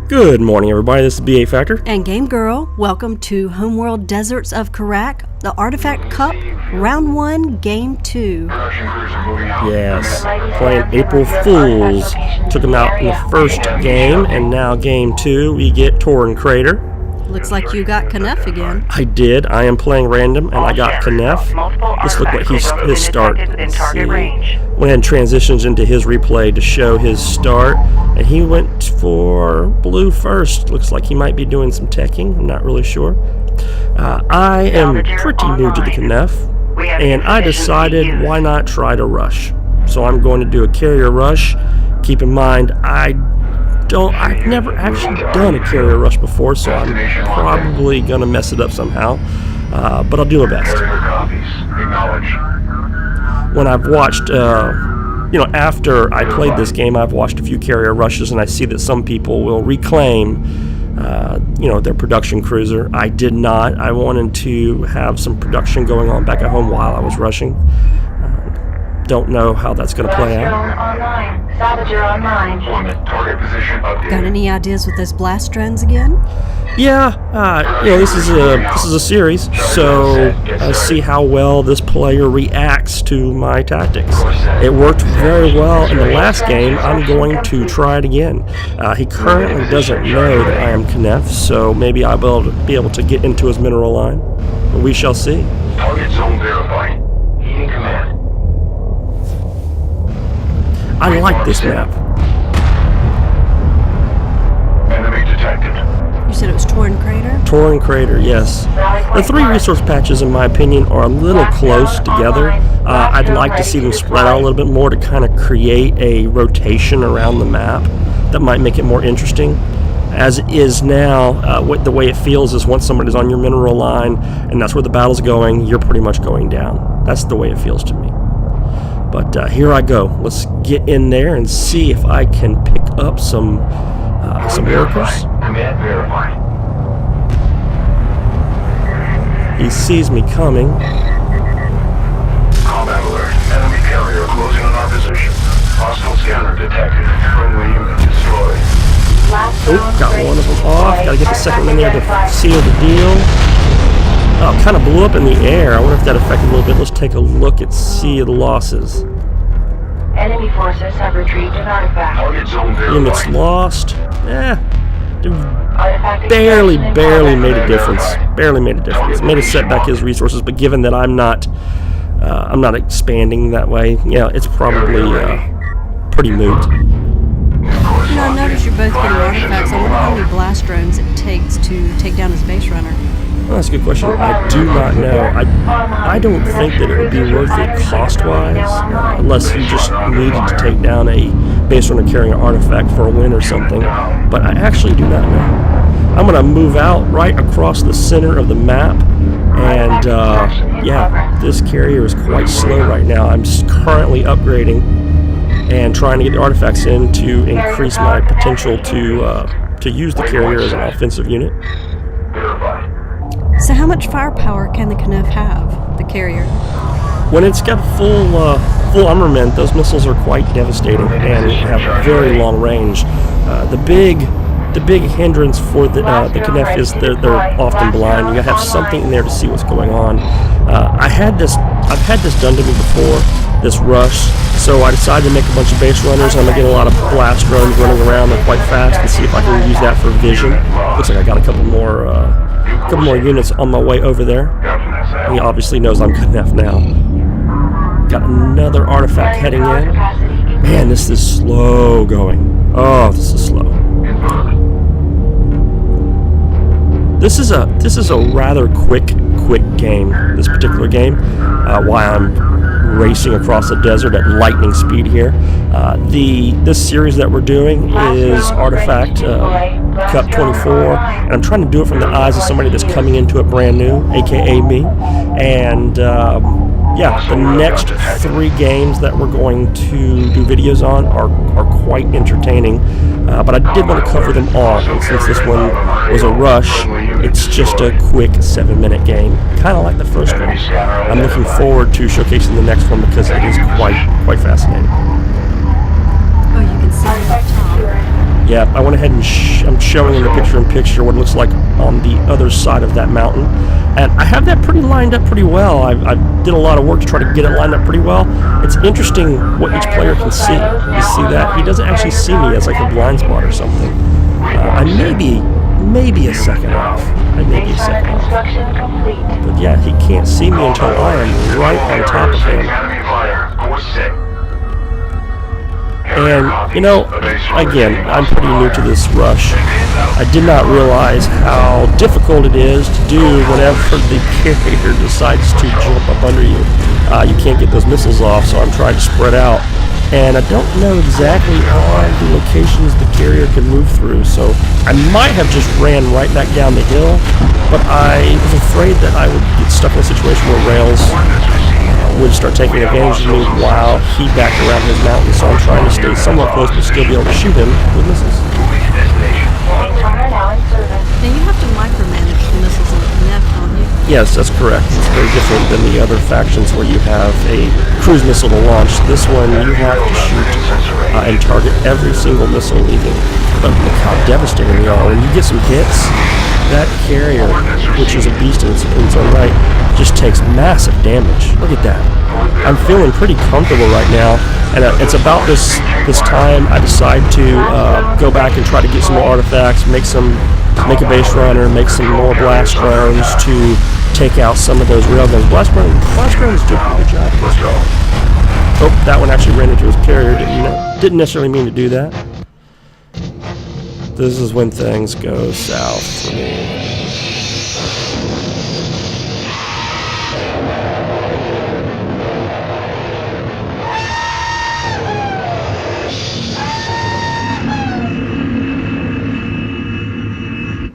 Good morning, everybody. This is BA Factor. And Game Girl. Welcome to Homeworld Deserts of Kharak, the Artifact Cup, Round 1, Game 2. Yes, playing April Fools. Took them out in the first game, and now Game 2, we get Torn Crater. Looks like you got Knuff again. I did. I am playing random, and I got Knuff. Let's look at his start. Let's see. Went ahead and transitions into his replay to show his start, and he went for blue first. Looks like he might be doing some teching. I'm not really sure. I am pretty new to the Knuff, and I decided why not try to rush. So I'm going to do a carrier rush. Keep in mind, I've never actually done a carrier rush before, so I'm probably going to mess it up somehow, but I'll do my best. When I've watched, after I played this game, I've watched a few carrier rushes, and I see that some people will reclaim, their production cruiser. I did not. I wanted to have some production going on back at home while I was rushing. Don't know how that's going to play out. Got any ideas with those blast drones again? Yeah, this is a series, so I see how well this player reacts to my tactics. It worked very well in the last game. I'm going to try it again. He currently doesn't know that I am Knuff, so maybe I'll be able to get into his mineral line. But we shall see. Target zone verified. Heeding command. I like this map. Enemy detected. You said it was Torn Crater? Torn Crater, yes. The three resource patches, in my opinion, are a little close together. I'd like to see them spread out a little bit more to kind of create a rotation around the map that might make it more interesting. As it is now, the way it feels is once somebody's on your mineral line and that's where the battle's going, you're pretty much going down. That's the way it feels to me. But here I go. Let's get in there and see if I can pick up some workers. Command verified. He sees me coming. Combat alert. Enemy carrier closing on our position. Hostile scanner detected. Friendly unit destroyed. Oh, got one of them off. Gotta get the second one in there to seal the deal. Oh, it kind of blew up in the air. I wonder if that affected a little bit. Let's take a look and see the losses. Enemy forces have retrieved an artifact. Target zone Units verified. lost. Artifact Barely extraction in made a progress. difference. Barely made a difference. Made us set back his resources, but given that I'm not expanding that way, it's probably pretty moot. I noticed you're both getting artifacts. I wonder how many blast drones it takes to take down his base runner. Well, that's a good question. I do not know. I don't think that it would be worth it cost-wise, unless you just needed to take down a base runner carrying an artifact for a win or something. But I actually do not know. I'm going to move out right across the center of the map, and this carrier is quite slow right now. I'm currently upgrading and trying to get the artifacts in to increase my potential to use the carrier as an offensive unit. So how much firepower can the Knuff have, the carrier? When it's got full armament, those missiles are quite devastating and have very long range. The big hindrance for the Knuff is they're often blind. You gotta have something in there to see what's going on. I've had this done to me before, this rush. So I decided to make a bunch of base runners. I'm gonna get a lot of blast drones running around. They're quite fast, and see if I can use that for vision. Looks like I got a couple more units on my way over there. He obviously knows I'm good enough now. Got another artifact heading in. Man, this is slow going. Oh, this is slow. This is a rather quick game. This particular game. Why I'm racing across the desert at lightning speed here. This series that we're doing is Artifact Cup 24, and I'm trying to do it from the eyes of somebody that's coming into it brand new, aka me. And the next 3 games that we're going to do videos on are quite entertaining. But I did want to cover them all, and since this one was a rush, it's just a quick 7-minute game, kind of like the first one. I'm looking forward to showcasing the next one because it is quite fascinating. Oh, you can see it up top. Yeah, I went ahead and I'm showing in the picture-in-picture what it looks like on the other side of that mountain. And I have that pretty lined up pretty well. I did a lot of work to try to get it lined up pretty well. It's interesting what each player can see. You see that? He doesn't actually see me as like a blind spot or something. I may be a second off. I may be a second off. Construction complete. But yeah, he can't see me until I am right on top of him. Academy flyer, course set. And, you know, again, I'm pretty new to this rush. I did not realize how difficult it is to do whenever the carrier decides to jump up under you. You can't get those missiles off, so I'm trying to spread out. And I don't know exactly all the locations the carrier can move through, so I might have just ran right back down the hill, but I was afraid that I would get stuck in a situation where rails would start taking advantage of me while he backed around his mountain, so I'm trying to stay somewhat close but still be able to shoot him with missiles. Newcomer now in service. Now you have to micromanage the missiles on the net, don't you? Yes, that's correct. It's very different than the other factions where you have a cruise missile to launch. This one, you have to shoot and target every single missile leaving. But look how devastating they are. When you get some hits, that carrier, which is a beast in its own right, just takes massive damage. Look at that. I'm feeling pretty comfortable right now, and it's about this time I decide to go back and try to get some more artifacts, make a base runner, make some more blast drones to take out some of those railguns. Blast drones do a pretty good job this round. Oh, that one actually ran into his carrier. Didn't necessarily mean to do that. This is when things go south for me.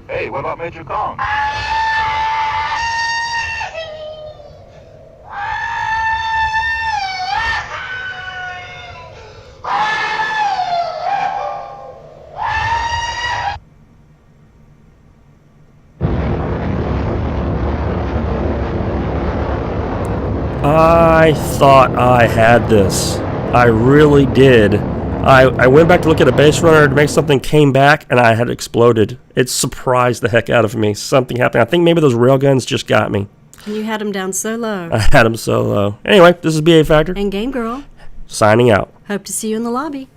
Hey, what about Major Kong? I thought I had this. I really did. I went back to look at a base runner to make something, came back, and I had exploded. It surprised the heck out of me. Something happened. I think maybe those railguns just got me. And you had him down so low. I had them so low. Anyway, this is BA Factor, And Game Girl, signing out. hope to see you in the lobby.